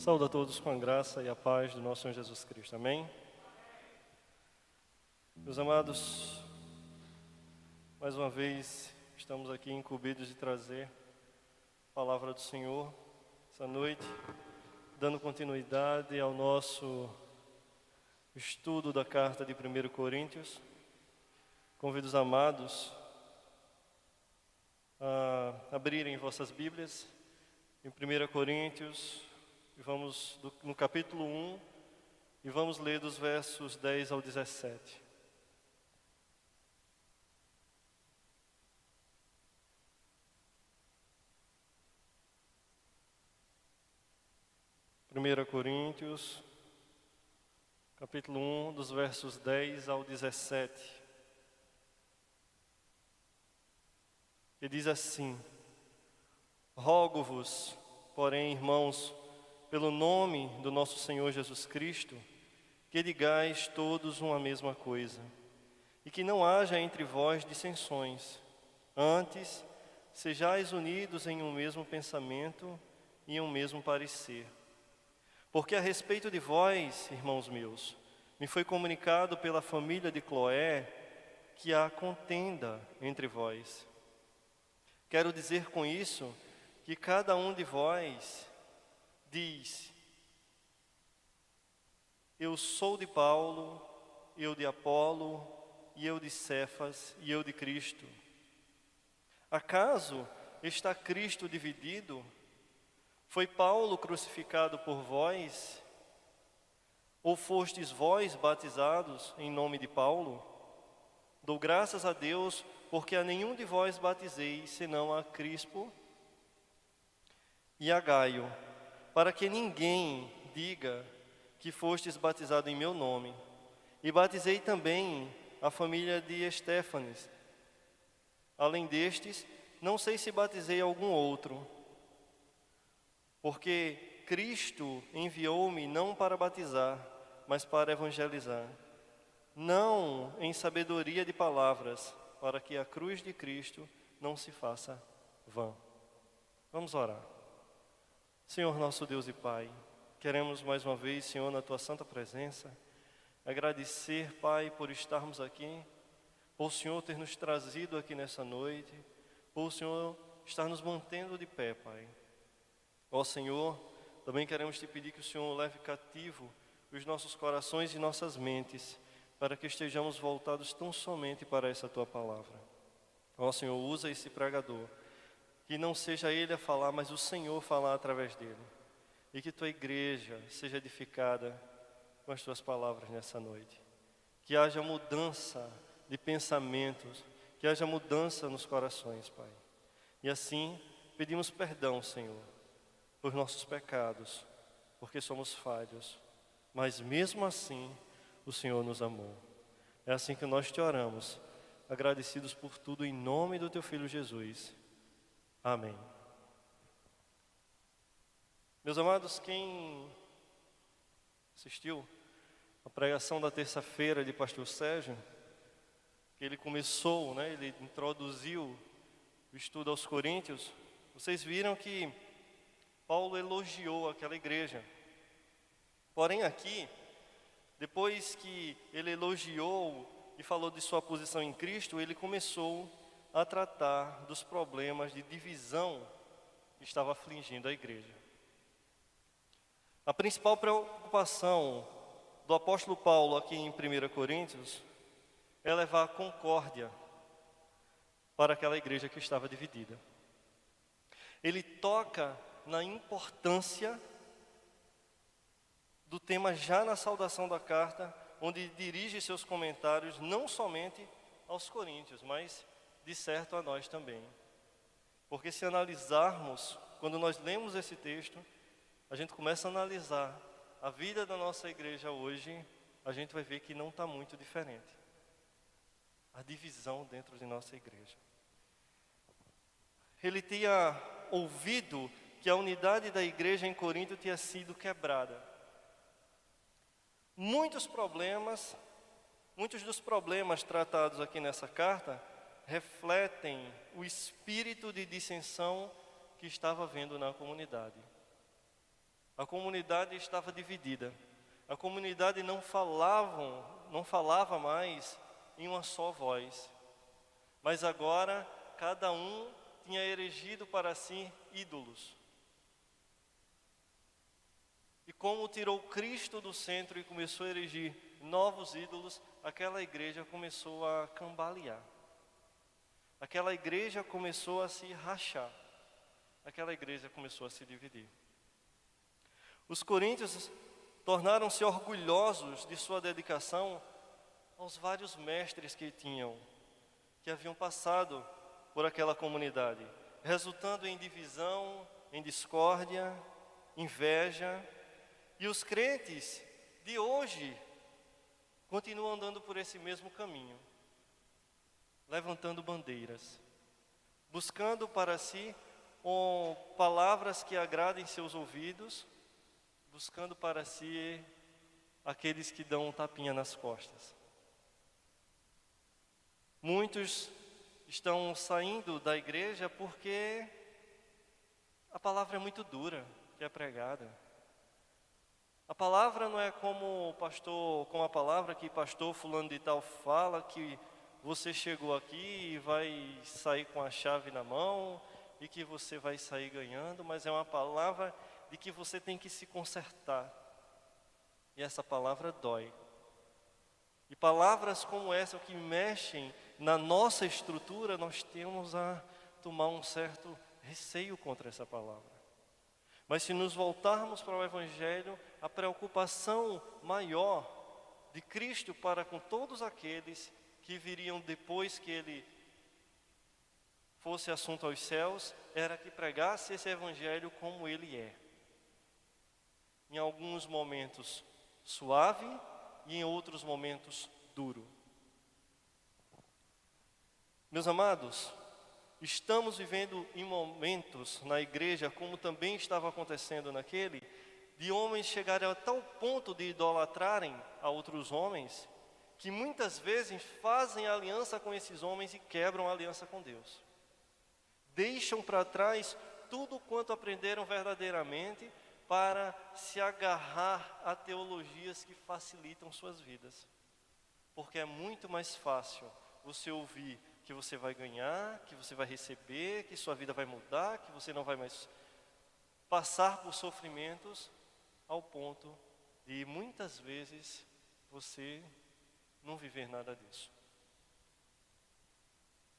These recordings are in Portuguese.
Saúdo a todos com a graça e a paz do nosso Senhor Jesus Cristo. Amém? Meus amados, mais uma vez estamos aqui incumbidos de trazer a palavra do Senhor essa noite, dando continuidade ao nosso estudo da carta de 1 Coríntios. Convido os amados a abrirem vossas Bíblias em 1 Coríntios, e vamos no capítulo 1, e vamos ler dos versos 10 ao 17. Primeira Coríntios, capítulo 1, dos versos 10 ao 17. E diz assim: Rogo-vos, porém, irmãos, pelo nome do nosso Senhor Jesus Cristo, que digais todos uma mesma coisa, e que não haja entre vós dissensões. Antes, sejais unidos em um mesmo pensamento e em um mesmo parecer. Porque a respeito de vós, irmãos meus, me foi comunicado pela família de Cloé que há contenda entre vós. Quero dizer com isso que cada um de vós diz: eu sou de Paulo, eu de Apolo, e eu de Cefas, e eu de Cristo. Acaso está Cristo dividido? Foi Paulo crucificado por vós? Ou fostes vós batizados em nome de Paulo? Dou graças a Deus, porque a nenhum de vós batizei, senão a Crispo e a Gaio, para que ninguém diga que fostes batizado em meu nome. E batizei também a família de Estéfanes. Além destes, não sei se batizei algum outro, porque Cristo enviou-me não para batizar, mas para evangelizar, não em sabedoria de palavras, para que a cruz de Cristo não se faça vã. Vamos orar. Senhor nosso Deus e Pai, queremos mais uma vez, Senhor, na Tua santa presença, agradecer, Pai, por estarmos aqui, por o Senhor ter nos trazido aqui nessa noite, por o Senhor estar nos mantendo de pé, Pai. Ó Senhor, também queremos Te pedir que o Senhor leve cativo os nossos corações e nossas mentes, para que estejamos voltados tão somente para essa Tua palavra. Ó Senhor, usa esse pregador, que não seja ele a falar, mas o Senhor falar através dele. E que Tua igreja seja edificada com as Tuas palavras nessa noite. Que haja mudança de pensamentos, que haja mudança nos corações, Pai. E assim, pedimos perdão, Senhor, por nossos pecados, porque somos falhos. Mas mesmo assim, o Senhor nos amou. É assim que nós Te oramos, agradecidos por tudo, em nome do Teu Filho Jesus. Amém. Meus amados, quem assistiu a pregação da terça-feira de Pastor Sérgio, que ele começou, ele introduziu o estudo aos Coríntios, vocês viram que Paulo elogiou aquela igreja. Porém aqui, depois que ele elogiou e falou de sua posição em Cristo, ele começou a tratar dos problemas de divisão que estava afligindo a igreja. A principal preocupação do apóstolo Paulo aqui em 1 Coríntios é levar a concórdia para aquela igreja que estava dividida. Ele toca na importância do tema já na saudação da carta, onde dirige seus comentários não somente aos coríntios, mas de certo a nós também. Porque se analisarmos, quando nós lemos esse texto, a gente começa a analisar a vida da nossa igreja hoje, a gente vai ver que não está muito diferente. A divisão dentro de nossa igreja. Ele tinha ouvido que a unidade da igreja em Corinto tinha sido quebrada. Muitos dos problemas tratados aqui nessa carta refletem o espírito de dissensão que estava havendo na comunidade. A comunidade estava dividida. A comunidade não falava mais em uma só voz. Mas agora, cada um tinha erigido para si ídolos. E como tirou Cristo do centro e começou a erigir novos ídolos, aquela igreja começou a cambalear. Aquela igreja começou a se rachar. Aquela igreja começou a se dividir. Os coríntios tornaram-se orgulhosos de sua dedicação aos vários mestres que haviam passado por aquela comunidade, resultando em divisão, em discórdia, inveja. E os crentes de hoje continuam andando por esse mesmo caminho, levantando bandeiras, buscando para si palavras que agradem seus ouvidos, buscando para si aqueles que dão um tapinha nas costas. Muitos estão saindo da igreja porque a palavra é muito dura que é pregada. A palavra não é como a palavra que pastor fulano de tal fala, que você chegou aqui e vai sair com a chave na mão e que você vai sair ganhando, mas é uma palavra de que você tem que se consertar. E essa palavra dói. E palavras como essa que mexem na nossa estrutura, nós temos a tomar um certo receio contra essa palavra. Mas se nos voltarmos para o Evangelho, a preocupação maior de Cristo para com todos aqueles que viriam depois que Ele fosse assunto aos céus, era que pregasse esse Evangelho como Ele é. Em alguns momentos suave e em outros momentos duro. Meus amados, estamos vivendo em momentos na igreja, como também estava acontecendo naquele, de homens chegarem a tal ponto de idolatrarem a outros homens, que muitas vezes fazem aliança com esses homens e quebram a aliança com Deus. Deixam para trás tudo quanto aprenderam verdadeiramente para se agarrar a teologias que facilitam suas vidas. Porque é muito mais fácil você ouvir que você vai ganhar, que você vai receber, que sua vida vai mudar, que você não vai mais passar por sofrimentos, ao ponto de muitas vezes você não viver nada disso.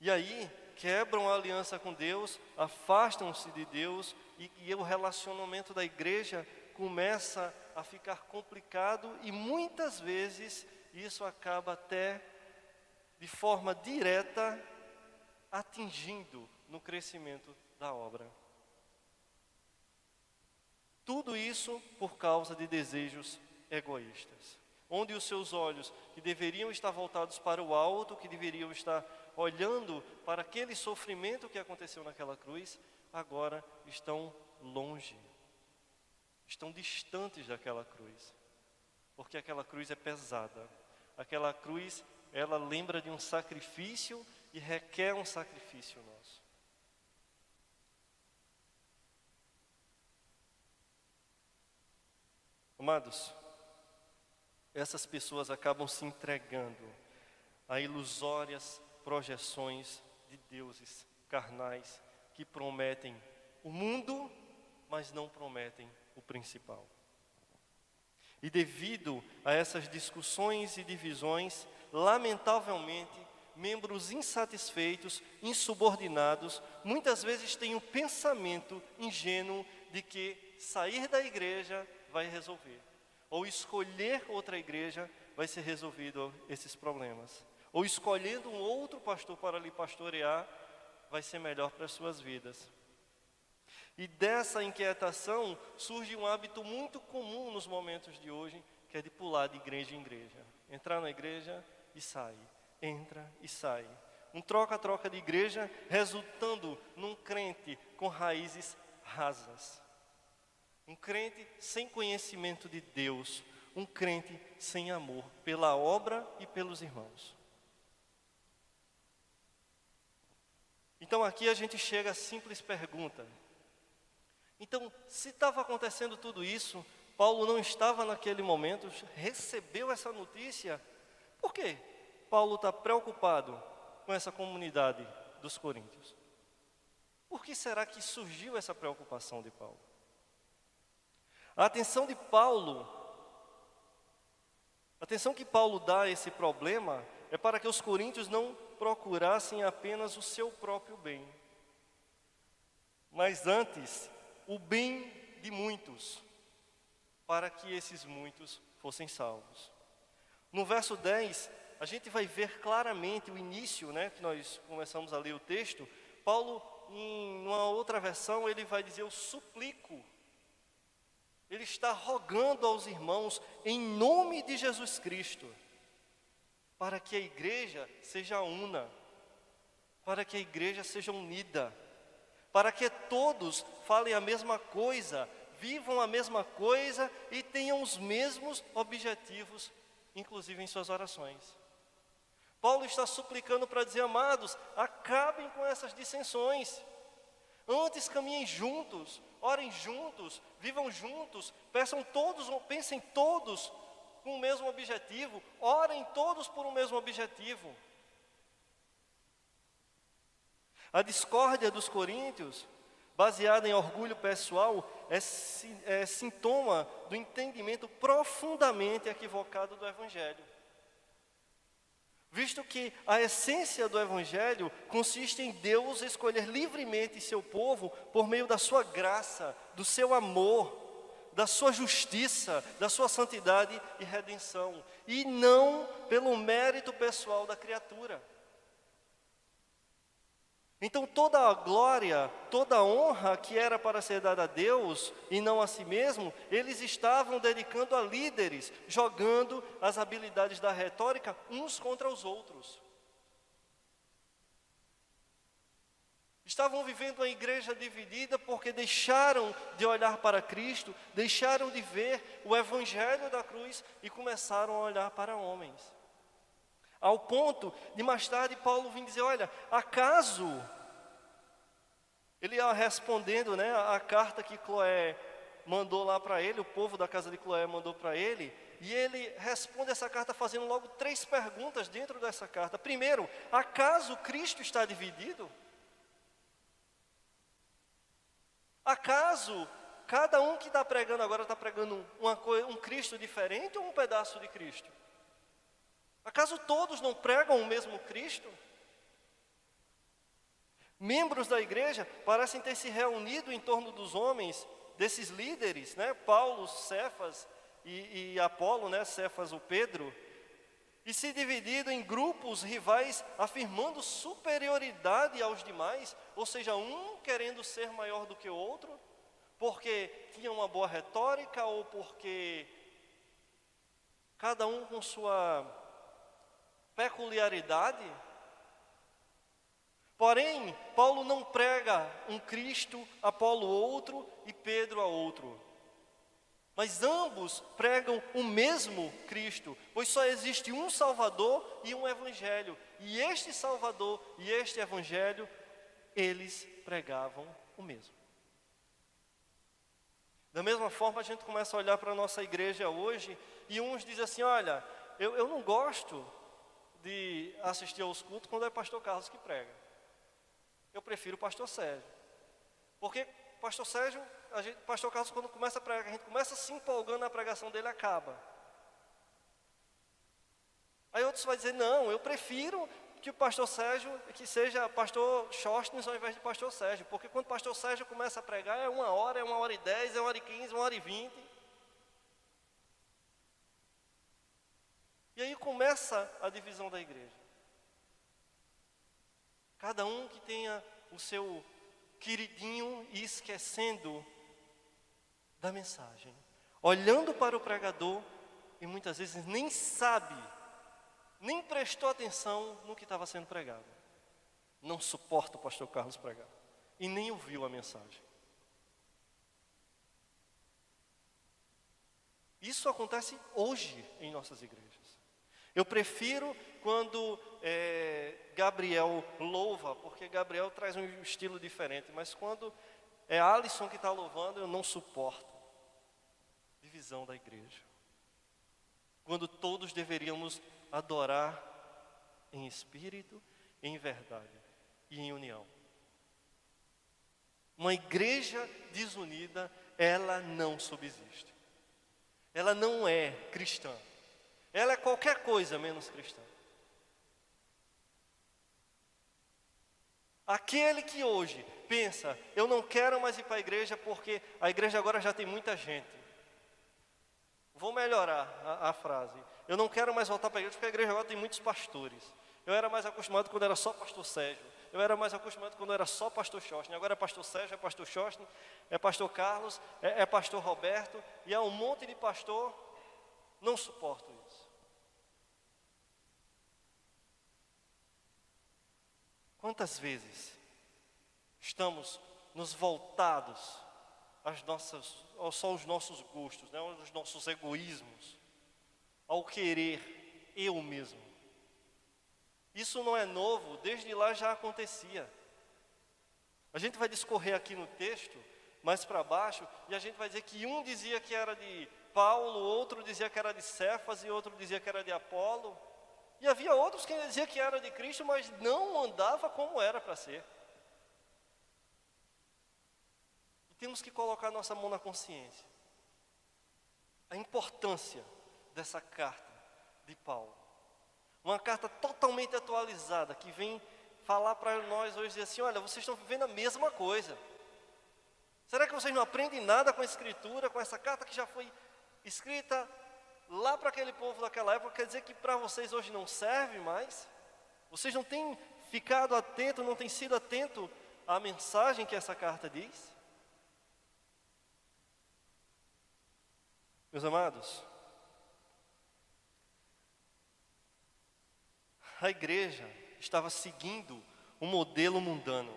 E aí quebram a aliança com Deus, afastam-se de Deus e o relacionamento da igreja começa a ficar complicado e muitas vezes isso acaba até de forma direta atingindo no crescimento da obra. Tudo isso por causa de desejos egoístas, onde os seus olhos, que deveriam estar voltados para o alto, que deveriam estar olhando para aquele sofrimento que aconteceu naquela cruz, agora estão longe, estão distantes daquela cruz, porque aquela cruz é pesada, aquela cruz, ela lembra de um sacrifício e requer um sacrifício nosso. Amados, essas pessoas acabam se entregando a ilusórias projeções de deuses carnais que prometem o mundo, mas não prometem o principal. E devido a essas discussões e divisões, lamentavelmente, membros insatisfeitos, insubordinados, muitas vezes têm o pensamento ingênuo de que sair da igreja vai resolver, ou escolher outra igreja vai ser resolvido esses problemas, ou escolhendo um outro pastor para lhe pastorear vai ser melhor para as suas vidas. E dessa inquietação surge um hábito muito comum nos momentos de hoje, que é de pular de igreja em igreja, entrar na igreja e sair, entra e sai, um troca-troca de igreja, resultando num crente com raízes rasas. Um crente sem conhecimento de Deus, um crente sem amor pela obra e pelos irmãos. Então aqui a gente chega à simples pergunta: Então, se estava acontecendo tudo isso, Paulo não estava naquele momento, recebeu essa notícia. Por quê? Paulo está preocupado com essa comunidade dos coríntios. Por que será que surgiu essa preocupação de Paulo? A atenção que Paulo dá a esse problema é para que os coríntios não procurassem apenas o seu próprio bem, mas antes o bem de muitos, para que esses muitos fossem salvos. No verso 10, a gente vai ver claramente o início, que nós começamos a ler o texto. Paulo, em uma outra versão, ele vai dizer: eu suplico. Ele está rogando aos irmãos, em nome de Jesus Cristo, para que a igreja seja una, para que a igreja seja unida, para que todos falem a mesma coisa, vivam a mesma coisa e tenham os mesmos objetivos, inclusive em suas orações. Paulo está suplicando para dizer: amados, acabem com essas dissensões. Antes caminhem juntos, orem juntos, vivam juntos, pensem todos com o mesmo objetivo, orem todos por um mesmo objetivo. A discórdia dos coríntios, baseada em orgulho pessoal, é sintoma do entendimento profundamente equivocado do Evangelho. Visto que a essência do Evangelho consiste em Deus escolher livremente seu povo por meio da sua graça, do seu amor, da sua justiça, da sua santidade e redenção, e não pelo mérito pessoal da criatura. Então toda a glória, toda a honra que era para ser dada a Deus e não a si mesmo, eles estavam dedicando a líderes, jogando as habilidades da retórica uns contra os outros. Estavam vivendo uma igreja dividida porque deixaram de olhar para Cristo, deixaram de ver o Evangelho da cruz e começaram a olhar para homens. Ao ponto de mais tarde Paulo vir dizer: olha, acaso, ele ia respondendo a carta que Cloé mandou lá para ele, o povo da casa de Cloé mandou para ele, e ele responde essa carta fazendo logo 3 perguntas dentro dessa carta. Primeiro, acaso Cristo está dividido? Acaso cada um que está pregando agora está pregando um Cristo diferente ou um pedaço de Cristo? Acaso todos não pregam o mesmo Cristo? Membros da igreja parecem ter se reunido em torno dos homens, desses líderes, Paulo, Cefas e Apolo, Cefas, o Pedro, e se dividido em grupos rivais, afirmando superioridade aos demais, ou seja, um querendo ser maior do que o outro, porque tinha uma boa retórica ou porque cada um com sua peculiaridade. Porém, Paulo não prega um Cristo, Apolo outro e Pedro a outro. Mas ambos pregam o mesmo Cristo, pois só existe um Salvador e um Evangelho. E este Salvador e este Evangelho, eles pregavam o mesmo. Da mesma forma, a gente começa a olhar para a nossa igreja hoje, e uns dizem assim: olha, eu não gosto de assistir aos cultos quando é pastor Carlos que prega. Eu prefiro o pastor Sérgio. Porque pastor Sérgio, pastor Carlos, quando começa a pregar, a gente começa se empolgando na pregação dele, acaba. Aí outros vão dizer: não, eu prefiro que o pastor Sérgio, que seja pastor Sóstenes ao invés de pastor Sérgio. Porque quando o pastor Sérgio começa a pregar, é 1 hora, é 1h10, é 1h15, 1h20. E aí começa a divisão da igreja. Cada um que tenha o seu queridinho e esquecendo da mensagem. Olhando para o pregador e muitas vezes nem sabe, nem prestou atenção no que estava sendo pregado. Não suporta o pastor Carlos pregar. E nem ouviu a mensagem. Isso acontece hoje em nossas igrejas. Eu prefiro quando Gabriel louva, porque Gabriel traz um estilo diferente, mas quando É Alisson que está louvando, eu não suporto. Divisão da igreja. Quando todos deveríamos adorar em espírito, em verdade e em união. Uma igreja desunida, ela não subsiste. Ela não é cristã. Ela é qualquer coisa menos cristã. Aquele que hoje pensa, eu não quero mais ir para a igreja porque a igreja agora já tem muita gente. Vou melhorar a frase. Eu não quero mais voltar para a igreja porque a igreja agora tem muitos pastores. Eu era mais acostumado quando era só pastor Sérgio. Eu era mais acostumado quando era só pastor Chosne. Agora é pastor Sérgio, é pastor Chosne, é pastor Carlos, é pastor Roberto. E há um monte de pastor. Não suporto isso. Quantas vezes estamos nos voltados só aos nossos gostos, né, aos nossos egoísmos, ao querer eu mesmo. Isso não é novo, desde lá já acontecia. A gente vai discorrer aqui no texto, mais para baixo, e a gente vai dizer que um dizia que era de Paulo, outro dizia que era de Cefas e outro dizia que era de Apolo. E havia outros que diziam que era de Cristo, mas não andava como era para ser. E temos que colocar nossa mão na consciência. A importância dessa carta de Paulo. Uma carta totalmente atualizada, que vem falar para nós hoje assim, olha, vocês estão vivendo a mesma coisa. Será que vocês não aprendem nada com a Escritura, com essa carta que já foi escrita lá para aquele povo daquela época? Quer dizer que para vocês hoje não serve mais? Vocês não têm ficado atento, não têm sido atento à mensagem que essa carta diz? Meus amados, a igreja estava seguindo um modelo mundano.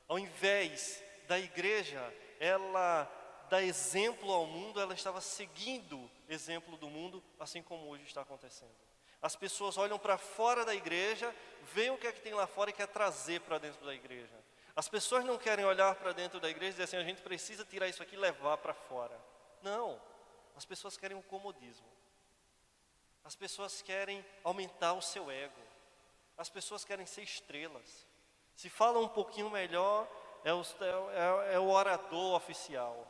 Ao invés da igreja, ela dar exemplo ao mundo, ela estava seguindo exemplo do mundo, assim como hoje está acontecendo. As pessoas olham para fora da igreja, veem o que é que tem lá fora e quer trazer para dentro da igreja. As pessoas não querem olhar para dentro da igreja e dizer assim, a gente precisa tirar isso aqui e levar para fora. Não, as pessoas querem o comodismo. As pessoas querem aumentar o seu ego. As pessoas querem ser estrelas. Se fala um pouquinho melhor, é o orador oficial.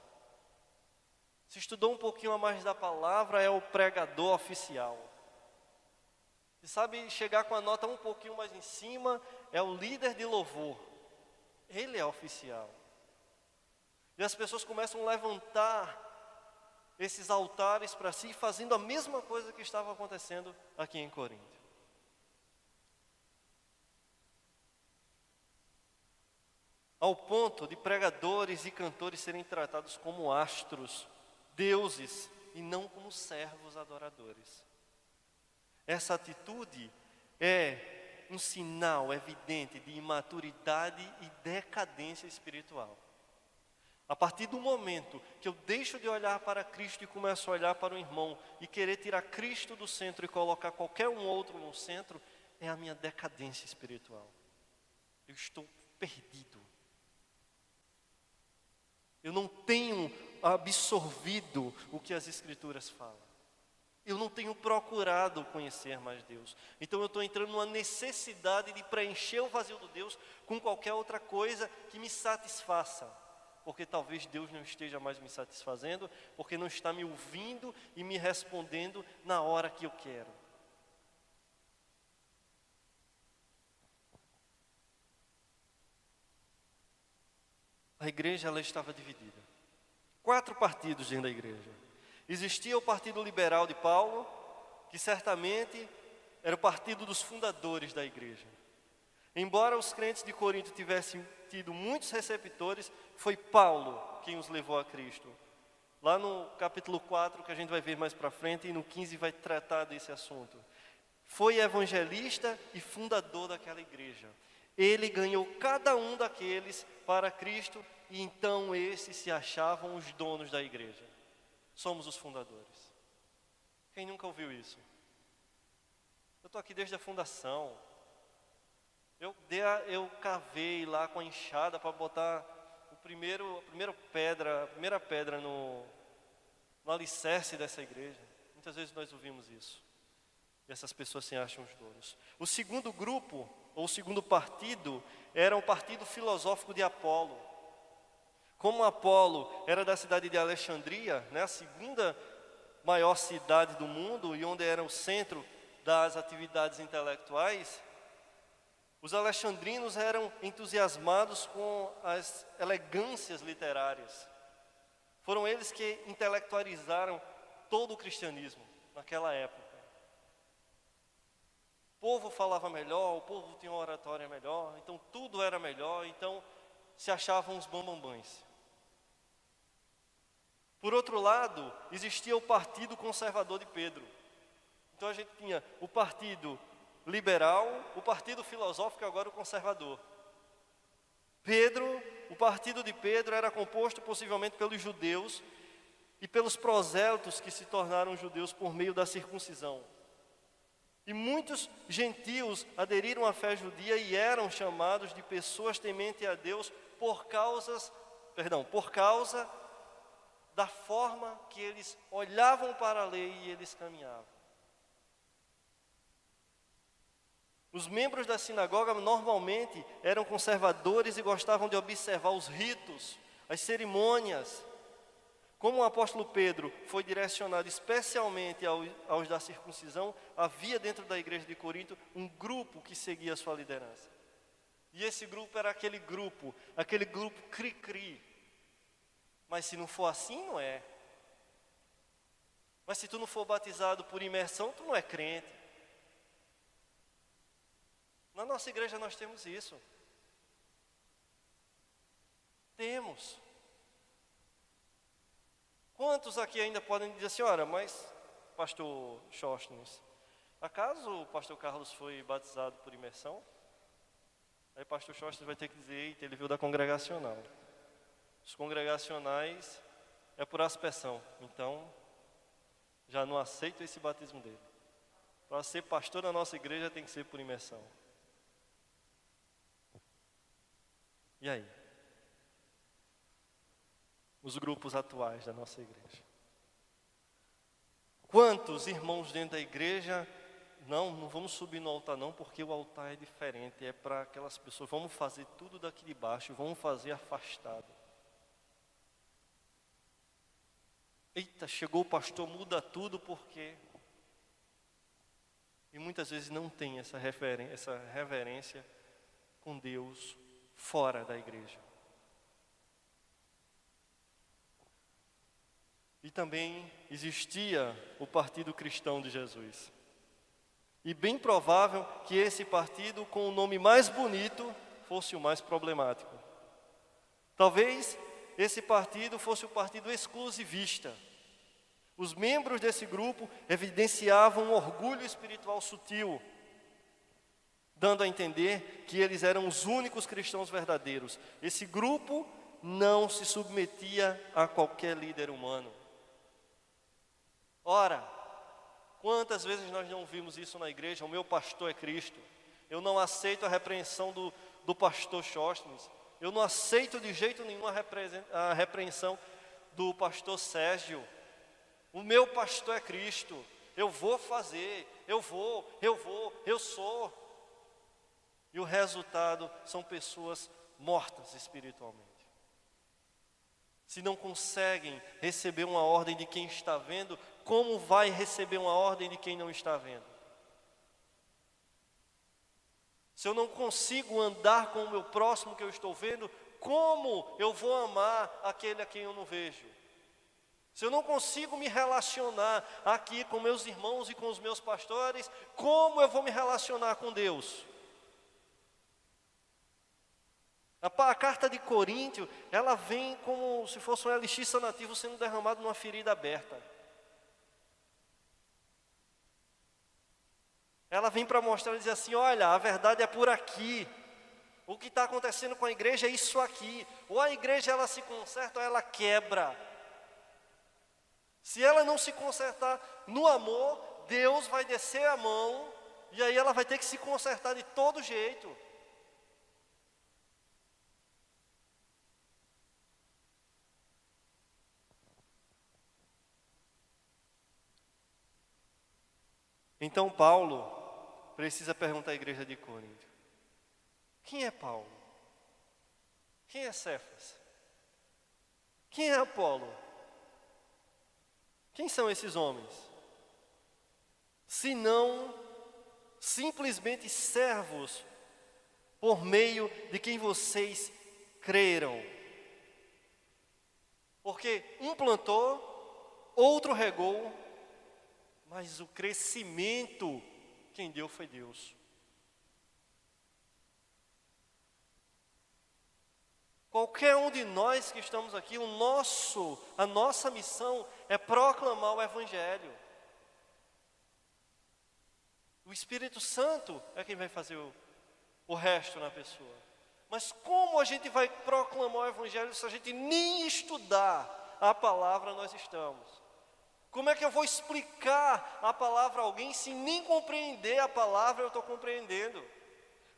Se estudou um pouquinho a mais da palavra, é o pregador oficial. Se sabe chegar com a nota um pouquinho mais em cima, é o líder de louvor. Ele é oficial. E as pessoas começam a levantar esses altares para si, fazendo a mesma coisa que estava acontecendo aqui em Corinto. Ao ponto de pregadores e cantores serem tratados como astros, deuses, e não como servos adoradores. Essa atitude é um sinal evidente de imaturidade e decadência espiritual. A partir do momento que eu deixo de olhar para Cristo e começo a olhar para o irmão e querer tirar Cristo do centro e colocar qualquer um outro no centro, é a minha decadência espiritual. Eu estou perdido. Eu não tenho absorvido o que as Escrituras falam. Eu não tenho procurado conhecer mais Deus. Então eu estou entrando numa necessidade de preencher o vazio do Deus com qualquer outra coisa que me satisfaça. Porque talvez Deus não esteja mais me satisfazendo, porque não está me ouvindo e me respondendo na hora que eu quero. A igreja, ela estava dividida. 4 partidos dentro da igreja. Existia o Partido Liberal de Paulo, que certamente era o partido dos fundadores da igreja. Embora os crentes de Corinto tivessem tido muitos receptores, foi Paulo quem os levou a Cristo. Lá no capítulo 4, que a gente vai ver mais para frente, e no 15 vai tratar desse assunto. Foi evangelista e fundador daquela igreja. Ele ganhou cada um daqueles para Cristo, e então esses se achavam os donos da igreja. Somos os fundadores. Quem nunca ouviu isso? Eu estou aqui desde a fundação. Eu cavei lá com a enxada para botar o a primeira pedra no alicerce dessa igreja. Muitas vezes nós ouvimos isso. E essas pessoas se acham os donos. O segundo grupo, ou o segundo partido, era o partido filosófico de Apolo. Como Apolo era da cidade de Alexandria, né, a segunda maior cidade do mundo e onde era o centro das atividades intelectuais, os alexandrinos eram entusiasmados com as elegâncias literárias. Foram eles que intelectualizaram todo o cristianismo naquela época. O povo falava melhor, o povo tinha uma oratória melhor, então tudo era melhor, então se achavam os bambambãs. Por outro lado, existia o partido conservador de Pedro. Então a gente tinha o partido liberal, o partido filosófico e agora o conservador. O partido de Pedro era composto possivelmente pelos judeus e pelos prosélitos que se tornaram judeus por meio da circuncisão. E muitos gentios aderiram à fé judia e eram chamados de pessoas tementes a Deus por causa da forma que eles olhavam para a lei e eles caminhavam. Os membros da sinagoga normalmente eram conservadores e gostavam de observar os ritos, as cerimônias. Como o apóstolo Pedro foi direcionado especialmente aos da circuncisão, havia dentro da igreja de Corinto um grupo que seguia a sua liderança. E esse grupo era aquele grupo cri-cri. Mas se não for assim, não é. Mas se tu não for batizado por imersão, tu não é crente. Na nossa igreja nós temos isso. Temos. Quantos aqui ainda podem dizer assim, ora, mas pastor Sóstenes, acaso o pastor Carlos foi batizado por imersão? Aí pastor Sóstenes vai ter que dizer, eita, ele veio da congregacional. Os congregacionais é por aspersão, então já não aceito esse batismo dele. Para ser pastor da nossa igreja tem que ser por imersão. E aí? Os grupos atuais da nossa igreja. Quantos irmãos dentro da igreja, não vamos subir no altar não, porque o altar é diferente, é para aquelas pessoas, vamos fazer tudo daqui de baixo, vamos fazer afastado. Eita, chegou o pastor, muda tudo, porque... E muitas vezes não tem essa reverência com Deus fora da igreja. E também existia o Partido Cristão de Jesus. E bem provável que esse partido, com o nome mais bonito, fosse o mais problemático. Talvez esse partido fosse o partido exclusivista. Os membros desse grupo evidenciavam um orgulho espiritual sutil, dando a entender que eles eram os únicos cristãos verdadeiros. Esse grupo não se submetia a qualquer líder humano. Ora, quantas vezes nós não vimos isso na igreja? O meu pastor é Cristo. Eu não aceito a repreensão do pastor Sóstenes. Eu não aceito de jeito nenhum a repreensão do pastor Sérgio. O meu pastor é Cristo. Eu vou fazer, eu sou. E o resultado são pessoas mortas espiritualmente. Se não conseguem receber uma ordem de quem está vendo, como vai receber uma ordem de quem não está vendo? Se eu não consigo andar com o meu próximo que eu estou vendo, como eu vou amar aquele a quem eu não vejo? Se eu não consigo me relacionar aqui com meus irmãos e com os meus pastores, como eu vou me relacionar com Deus? A carta de Coríntios, ela vem como se fosse um elixir sanativo sendo derramado numa ferida aberta. Ela vem para mostrar e dizer assim, olha, a verdade é por aqui. O que está acontecendo com a igreja é isso aqui. Ou a igreja ela se conserta ou ela quebra. Se ela não se consertar no amor, Deus vai descer a mão e aí ela vai ter que se consertar de todo jeito. Então Paulo precisa perguntar à igreja de Corinto: quem é Paulo? Quem é Cefas? Quem é Apolo? Quem são esses homens? Se não simplesmente servos por meio de quem vocês creram. Porque um plantou, outro regou, mas o crescimento quem deu foi Deus. Qualquer um de nós que estamos aqui, a nossa missão é proclamar o Evangelho. O Espírito Santo é quem vai fazer o resto na pessoa. Mas como a gente vai proclamar o Evangelho se a gente nem estudar a palavra nós estamos? Como é que eu vou explicar a palavra a alguém se nem compreender a palavra eu estou compreendendo?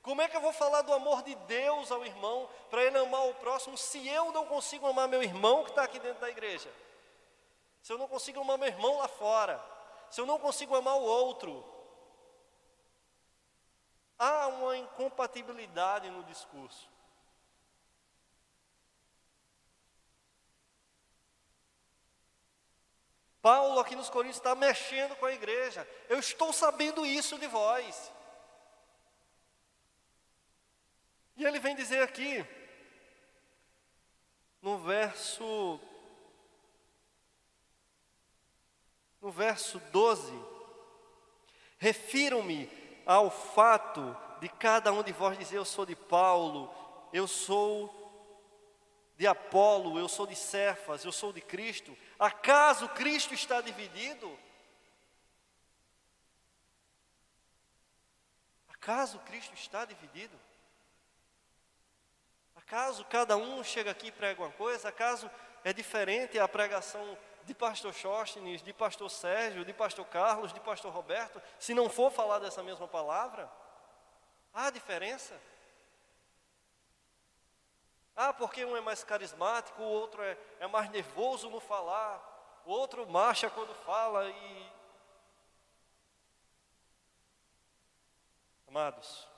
Como é que eu vou falar do amor de Deus ao irmão, para ele amar o próximo, se eu não consigo amar meu irmão que está aqui dentro da igreja? Se eu não consigo amar meu irmão lá fora? Se eu não consigo amar o outro? Há uma incompatibilidade no discurso. Paulo aqui nos Coríntios está mexendo com a igreja. Eu estou sabendo isso de vós. E ele vem dizer aqui, no verso 12, refiro-me ao fato de cada um de vós dizer: eu sou de Paulo, eu sou de Apolo, eu sou de Cefas, eu sou de Cristo. Acaso Cristo está dividido? Acaso Cristo está dividido? Acaso cada um chega aqui e prega uma coisa? Acaso é diferente a pregação de pastor Sóstenes, de pastor Sérgio, de pastor Carlos, de pastor Roberto, se não for falar dessa mesma palavra? Há diferença? Porque um é mais carismático, o outro é mais nervoso no falar, o outro marcha quando fala e... Amados,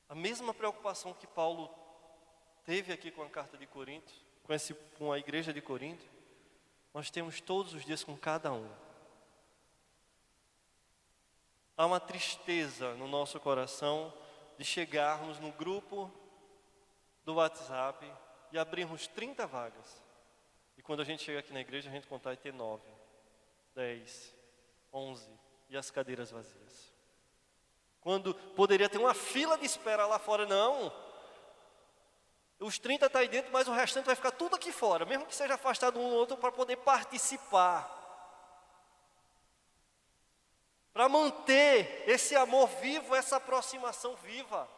a mesma preocupação que Paulo teve aqui com a carta de Corinto, com a igreja de Corinto, nós temos todos os dias com cada um. Há uma tristeza no nosso coração de chegarmos no grupo do WhatsApp e abrirmos 30 vagas. E quando a gente chega aqui na igreja, a gente contar e ter 9, 10, 11 e as cadeiras vazias. Quando poderia ter uma fila de espera lá fora, não. Os 30 estão aí dentro, mas o restante vai ficar tudo aqui fora, mesmo que seja afastado um do outro, para poder participar. Para manter esse amor vivo, essa aproximação viva.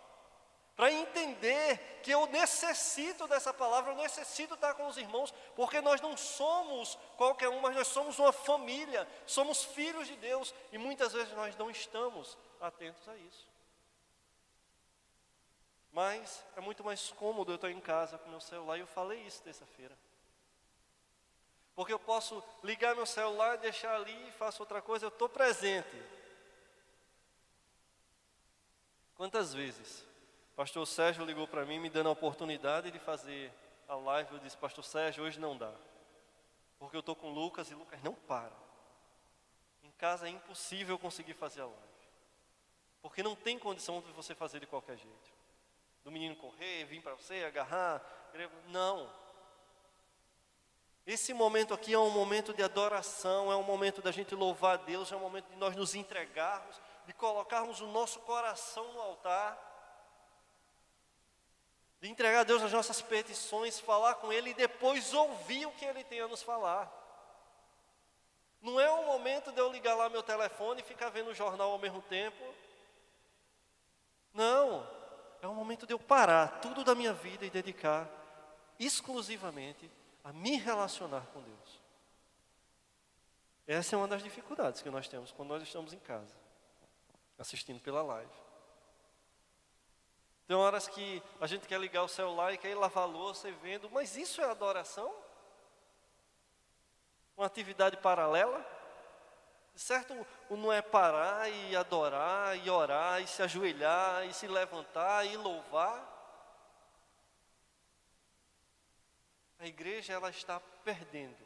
Para entender que eu necessito dessa palavra, eu necessito estar com os irmãos, porque nós não somos qualquer um, mas nós somos uma família, somos filhos de Deus, e muitas vezes nós não estamos atentos a isso. Mas é muito mais cômodo eu estar em casa com meu celular, e eu falei isso terça-feira. Porque eu posso ligar meu celular, deixar ali e faço outra coisa, eu estou presente. Quantas vezes pastor Sérgio ligou para mim, me dando a oportunidade de fazer a live, eu disse: pastor Sérgio, hoje não dá, porque eu estou com o Lucas e o Lucas não para. Em casa é impossível conseguir fazer a live, porque não tem condição de você fazer de qualquer jeito. Do menino correr, vir para você, agarrar, não. Esse momento aqui é um momento de adoração, é um momento da gente louvar a Deus, é um momento de nós nos entregarmos, de colocarmos o nosso coração no altar, de entregar a Deus as nossas petições, falar com Ele e depois ouvir o que Ele tem a nos falar. Não é um momento de eu ligar lá meu telefone e ficar vendo o jornal ao mesmo tempo. Não, é um momento de eu parar tudo da minha vida e dedicar exclusivamente a me relacionar com Deus. Essa é uma das dificuldades que nós temos quando nós estamos em casa, assistindo pela live. Tem horas que a gente quer ligar o celular e quer ir lavar a louça e vendo, mas isso é adoração? uma atividade paralela. Certo, não é parar e adorar, e orar, e se ajoelhar, e se levantar, e louvar. A igreja, ela está perdendo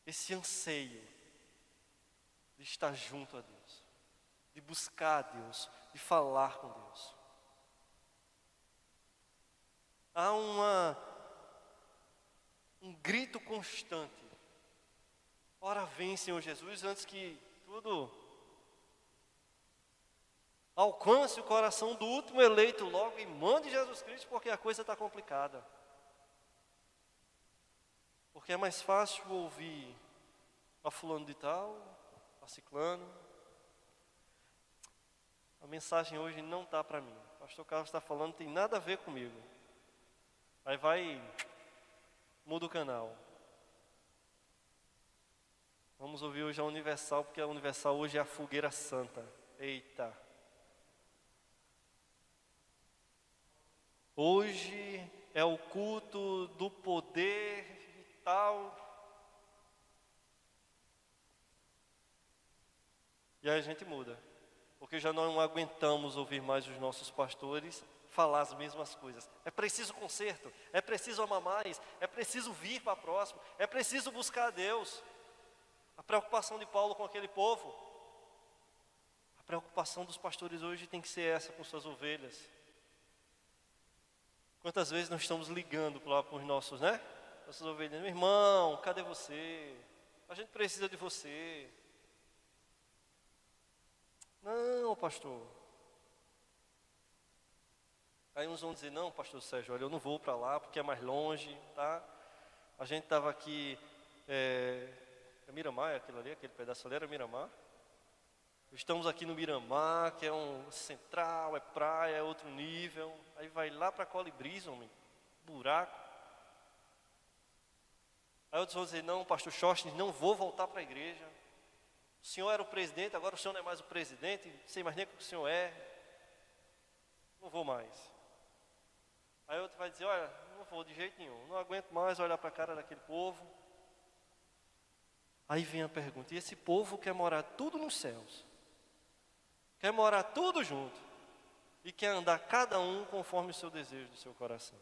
esse anseio de estar junto a Deus, de buscar a Deus, de falar com Deus. Há um grito constante. Ora vem, Senhor Jesus, antes que tudo alcance o coração do último eleito logo e mande Jesus Cristo, porque a coisa está complicada. Porque é mais fácil ouvir a fulano de tal, a ciclano. A mensagem hoje não está para mim. O pastor Carlos está falando, tem nada a ver comigo. Aí muda o canal. Vamos ouvir hoje a Universal, porque a Universal hoje é a fogueira santa. Eita! Hoje é o culto do poder e tal. E aí a gente muda, porque já não aguentamos ouvir mais os nossos pastores falar as mesmas coisas. É preciso conserto, é preciso amar mais, é preciso vir para próximo, é preciso buscar a Deus. A preocupação de Paulo com aquele povo, a preocupação dos pastores hoje tem que ser essa com suas ovelhas. Quantas vezes nós estamos ligando para os nossos, nossas ovelhas, meu irmão, cadê você? A gente precisa de você. Não, pastor. Aí uns vão dizer, não, pastor Sérgio, olha, eu não vou para lá porque é mais longe, tá? A gente estava aqui, é Miramar, aquilo ali, aquele pedaço ali era Miramar. Estamos aqui no Miramar, que é um central, é praia, é outro nível. Aí vai lá para Colibris, homem, buraco. Aí outros vão dizer, não, pastor Schostens, não vou voltar para a igreja. O senhor era o presidente, agora o senhor não é mais o presidente, não sei mais nem o que o senhor é. Não vou mais. Aí outro vai dizer, olha, não vou de jeito nenhum, não aguento mais olhar para a cara daquele povo. Aí vem a pergunta, e esse povo quer morar tudo nos céus? Quer morar tudo junto? E quer andar cada um conforme o seu desejo do seu coração?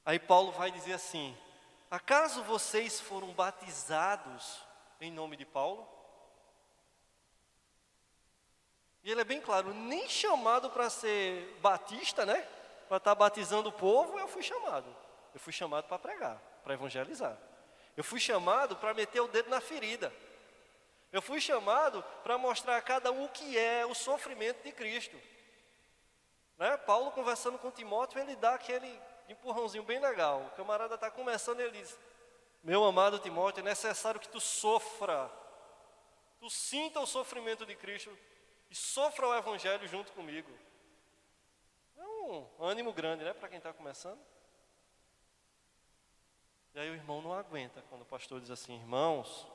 Aí Paulo vai dizer assim, acaso vocês foram batizados em nome de Paulo? E ele é bem claro, nem chamado para ser batista, para estar batizando o povo, eu fui chamado. Eu fui chamado para pregar, para evangelizar. Eu fui chamado para meter o dedo na ferida. Eu fui chamado para mostrar a cada um o que é o sofrimento de Cristo. Paulo conversando com Timóteo, ele dá aquele empurrãozinho bem legal. O camarada está começando e ele diz, meu amado Timóteo, é necessário que tu sofra. Tu sinta o sofrimento de Cristo e sofra o evangelho junto comigo. É um ânimo grande, para quem está começando. E aí o irmão não aguenta quando o pastor diz assim, irmãos,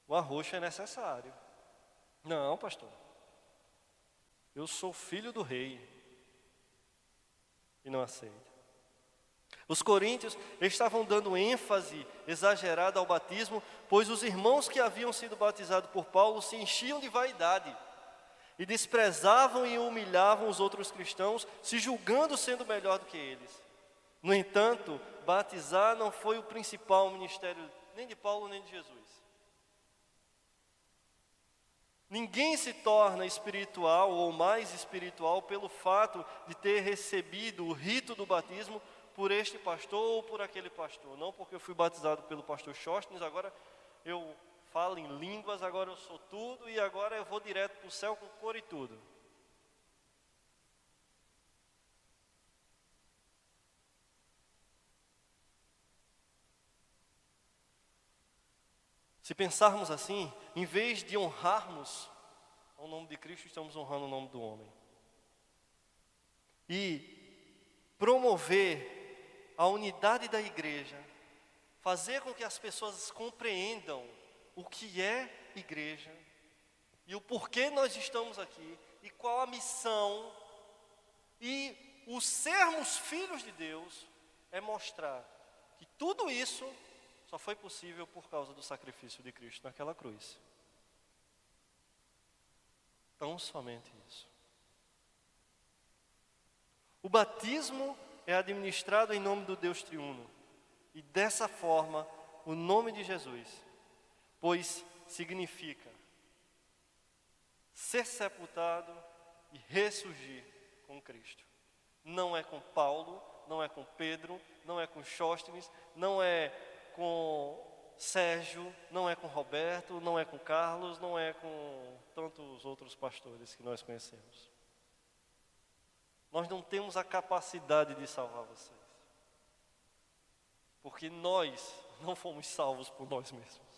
o arroxo é necessário. Não, pastor, eu sou filho do rei. E não aceita. Os coríntios estavam dando ênfase exagerada ao batismo, pois os irmãos que haviam sido batizados por Paulo se enchiam de vaidade e desprezavam e humilhavam os outros cristãos, se julgando sendo melhor do que eles. No entanto, batizar não foi o principal ministério nem de Paulo nem de Jesus. Ninguém se torna espiritual ou mais espiritual pelo fato de ter recebido o rito do batismo por este pastor ou por aquele pastor. Não porque eu fui batizado pelo pastor Schostens, agora eu falo em línguas, agora eu sou tudo e agora eu vou direto para o céu com cor e tudo. Se pensarmos assim, em vez de honrarmos o nome de Cristo, estamos honrando o nome do homem. E promover a unidade da igreja, fazer com que as pessoas compreendam o que é igreja e o porquê nós estamos aqui e qual a missão e o sermos filhos de Deus é mostrar que tudo isso só foi possível por causa do sacrifício de Cristo naquela cruz. Tão somente isso. O batismo é administrado em nome do Deus triuno. E dessa forma, o nome de Jesus, pois significa ser sepultado e ressurgir com Cristo. Não é com Paulo, não é com Pedro, não é com Sóstenes, não é com Sérgio, não é com Roberto, não é com Carlos, não é com tantos outros pastores que nós conhecemos. Nós não temos a capacidade de salvar vocês. Porque nós não fomos salvos por nós mesmos.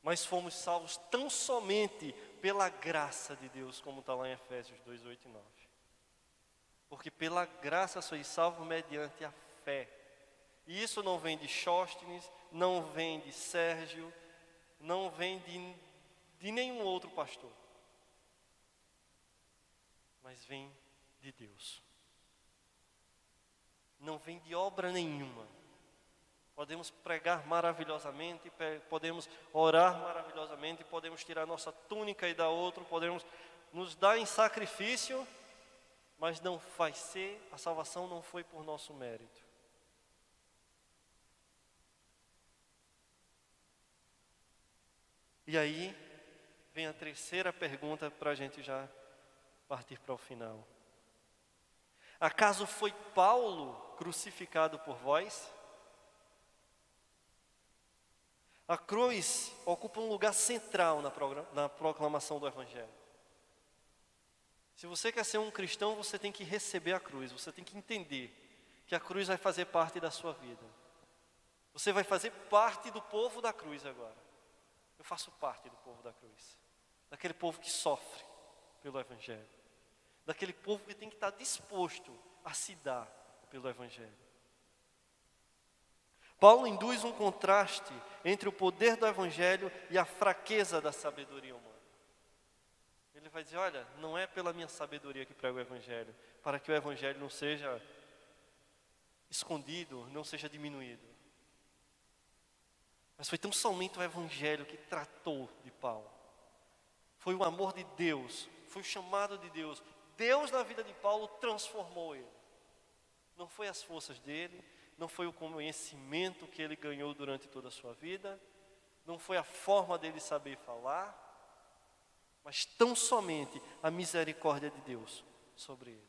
Mas fomos salvos tão somente pela graça de Deus, como está lá em Efésios 2, 8 e 9. Porque pela graça sois salvos mediante a fé. E isso não vem de Sóstenes, não vem de Sérgio, não vem de nenhum outro pastor. Mas vem de Deus. Não vem de obra nenhuma. Podemos pregar maravilhosamente, podemos orar maravilhosamente, podemos tirar nossa túnica e dar outro, podemos nos dar em sacrifício, mas não vai ser, a salvação não foi por nosso mérito. E aí vem a terceira pergunta para a gente já partir para o final. Acaso foi Paulo crucificado por vós? A cruz ocupa um lugar central na proclamação do Evangelho. Se você quer ser um cristão, você tem que receber a cruz, você tem que entender que a cruz vai fazer parte da sua vida. Você vai fazer parte do povo da cruz agora. Eu faço parte do povo da cruz, daquele povo que sofre pelo Evangelho, daquele povo que tem que estar disposto a se dar pelo Evangelho. Paulo induz um contraste entre o poder do Evangelho e a fraqueza da sabedoria humana. Ele vai dizer, olha, não é pela minha sabedoria que prego o Evangelho, para que o Evangelho não seja escondido, não seja diminuído. Mas foi tão somente o Evangelho que tratou de Paulo. Foi o amor de Deus, foi o chamado de Deus. Deus na vida de Paulo transformou ele. Não foi as forças dele, não foi o conhecimento que ele ganhou durante toda a sua vida, não foi a forma dele saber falar, mas tão somente a misericórdia de Deus sobre ele.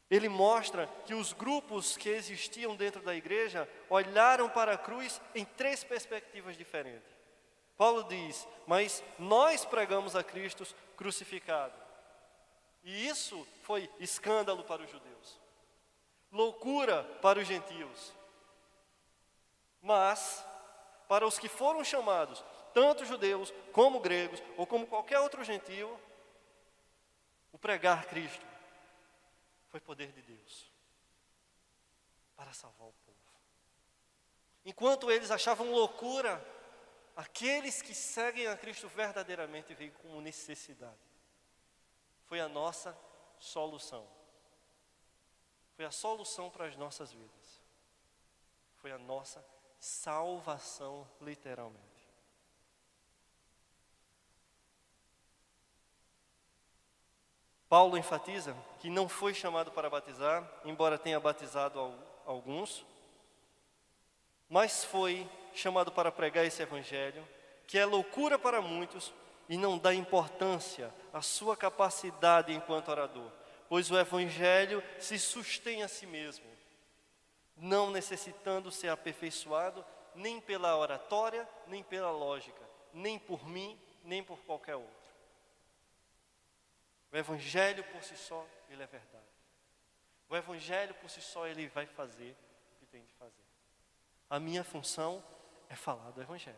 Ele mostra que os grupos que existiam dentro da igreja olharam para a cruz em três perspectivas diferentes. Paulo diz, mas nós pregamos a Cristo crucificado. E isso foi escândalo para os judeus, loucura para os gentios. Mas, para os que foram chamados, tanto judeus como gregos, ou como qualquer outro gentio, o pregar Cristo foi poder de Deus para salvar o povo. Enquanto eles achavam loucura, aqueles que seguem a Cristo verdadeiramente veem como necessidade. Foi a nossa solução. Foi a solução para as nossas vidas. Foi a nossa salvação, literalmente. Paulo enfatiza que não foi chamado para batizar, embora tenha batizado alguns, mas foi chamado para pregar esse evangelho, que é loucura para muitos e não dá importância à sua capacidade enquanto orador, pois o evangelho se sustém a si mesmo, não necessitando ser aperfeiçoado nem pela oratória, nem pela lógica, nem por mim, nem por qualquer outro. O evangelho por si só, ele é verdade. O evangelho por si só, ele vai fazer o que tem de fazer. A minha função é falar do evangelho.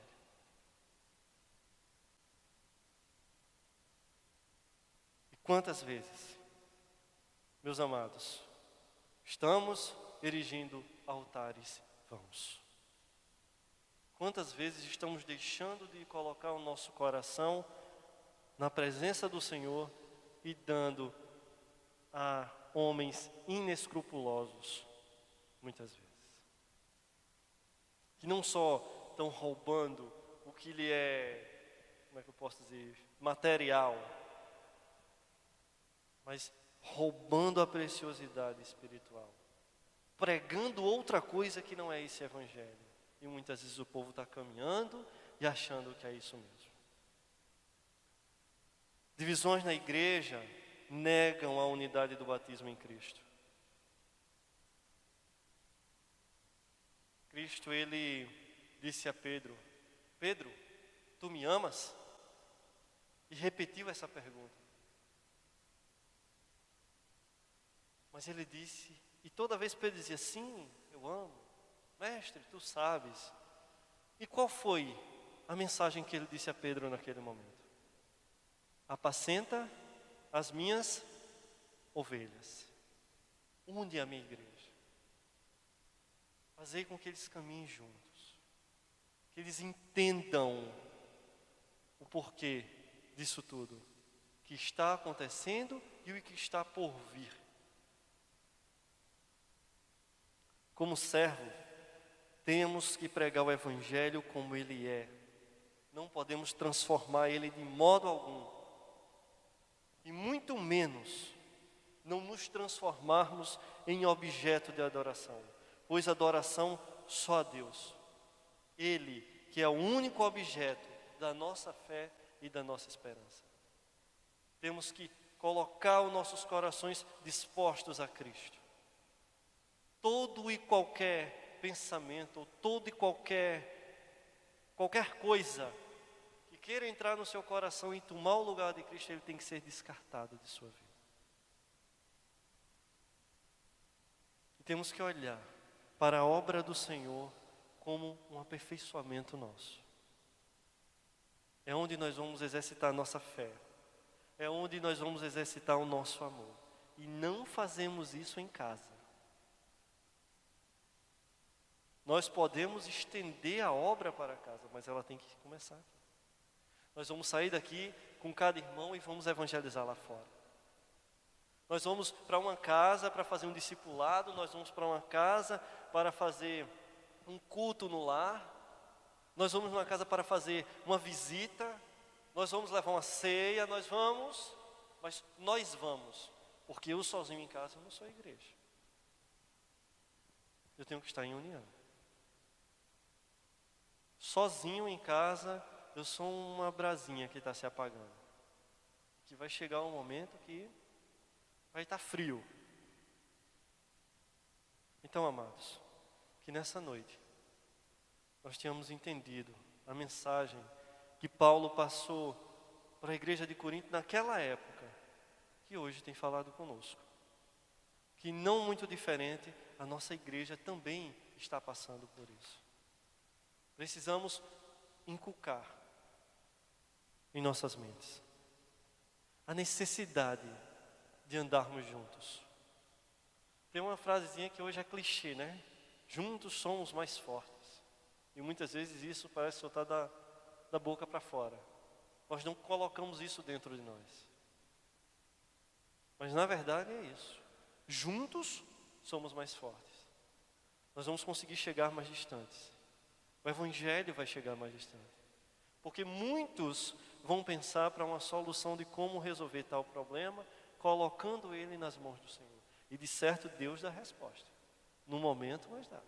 E quantas vezes, meus amados, estamos erigindo altares vãos? Quantas vezes estamos deixando de colocar o nosso coração na presença do Senhor e dando a homens inescrupulosos, muitas vezes. Que não só estão roubando o que lhe é, como é que eu posso dizer, material, mas roubando a preciosidade espiritual, pregando outra coisa que não é esse evangelho. E muitas vezes o povo está caminhando e achando que é isso mesmo. Divisões na igreja negam a unidade do batismo em Cristo. Cristo, ele disse a Pedro: Pedro, tu me amas? E repetiu essa pergunta. Mas ele disse, e toda vez Pedro dizia: sim, eu amo. Mestre, tu sabes. E qual foi a mensagem que ele disse a Pedro naquele momento? Apacenta as minhas ovelhas. Unde a minha igreja. Fazei com que eles caminhem juntos. Que eles entendam o porquê disso tudo. Que está acontecendo e o que está por vir. Como servo, temos que pregar o Evangelho como ele é. Não podemos transformar ele de modo algum. E muito menos não nos transformarmos em objeto de adoração. Pois adoração só a Deus. Ele que é o único objeto da nossa fé e da nossa esperança. Temos que colocar os nossos corações dispostos a Cristo. Todo e qualquer pensamento, todo e qualquer coisa que queira entrar no seu coração e tomar o lugar de Cristo, ele tem que ser descartado de sua vida. E temos que olhar para a obra do Senhor como um aperfeiçoamento nosso. É onde nós vamos exercitar a nossa fé. É onde nós vamos exercitar o nosso amor. E não fazemos isso em casa. Nós podemos estender a obra para casa, mas ela tem que começar aqui. Nós vamos sair daqui com cada irmão e vamos evangelizar lá fora. Nós vamos para uma casa para fazer um discipulado, nós vamos para uma casa para fazer um culto no lar, nós vamos numa casa para fazer uma visita, nós vamos levar uma ceia, mas nós vamos, porque eu sozinho em casa eu não sou igreja. Eu tenho que estar em união. Sozinho em casa, eu sou uma brasinha que está se apagando. Que vai chegar um momento que vai estar frio. Então, amados, que nessa noite nós tenhamos entendido a mensagem que Paulo passou para a igreja de Corinto naquela época, que hoje tem falado conosco. Que não muito diferente, a nossa igreja também está passando por isso. Precisamos inculcar em nossas mentes a necessidade de andarmos juntos. Tem uma frasezinha que hoje é clichê, né? Juntos somos mais fortes. E muitas vezes isso parece soltar da boca para fora. Nós não colocamos isso dentro de nós. Mas na verdade é isso. Juntos somos mais fortes. Nós vamos conseguir chegar mais distantes. O Evangelho vai chegar mais distante. Porque muitos vão pensar para uma solução de como resolver tal problema, colocando ele nas mãos do Senhor. E de certo Deus dá a resposta. No momento, mas dá.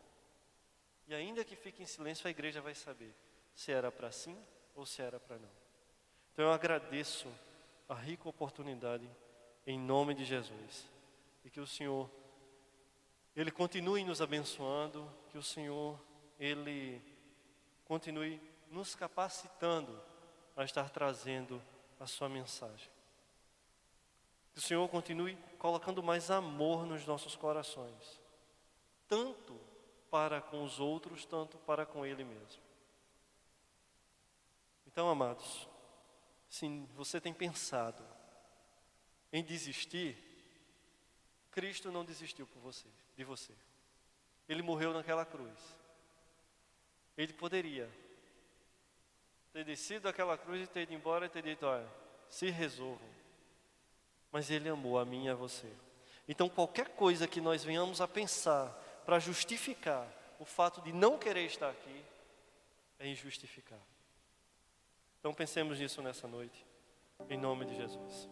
E ainda que fique em silêncio, a igreja vai saber se era para sim ou se era para não. Então eu agradeço a rica oportunidade em nome de Jesus. E que o Senhor, Ele continue nos abençoando, que o Senhor, Ele continue nos capacitando a estar trazendo a sua mensagem. Que o Senhor continue colocando mais amor nos nossos corações, tanto para com os outros, tanto para com Ele mesmo. Então, amados, se você tem pensado em desistir, Cristo não desistiu de você. Ele morreu naquela cruz. Ele poderia ter descido daquela cruz e ter ido embora e ter dito: olha, se resolvam. Mas Ele amou a mim e a você. Então, qualquer coisa que nós venhamos a pensar para justificar o fato de não querer estar aqui, é injustificável. Então, pensemos nisso nessa noite, em nome de Jesus.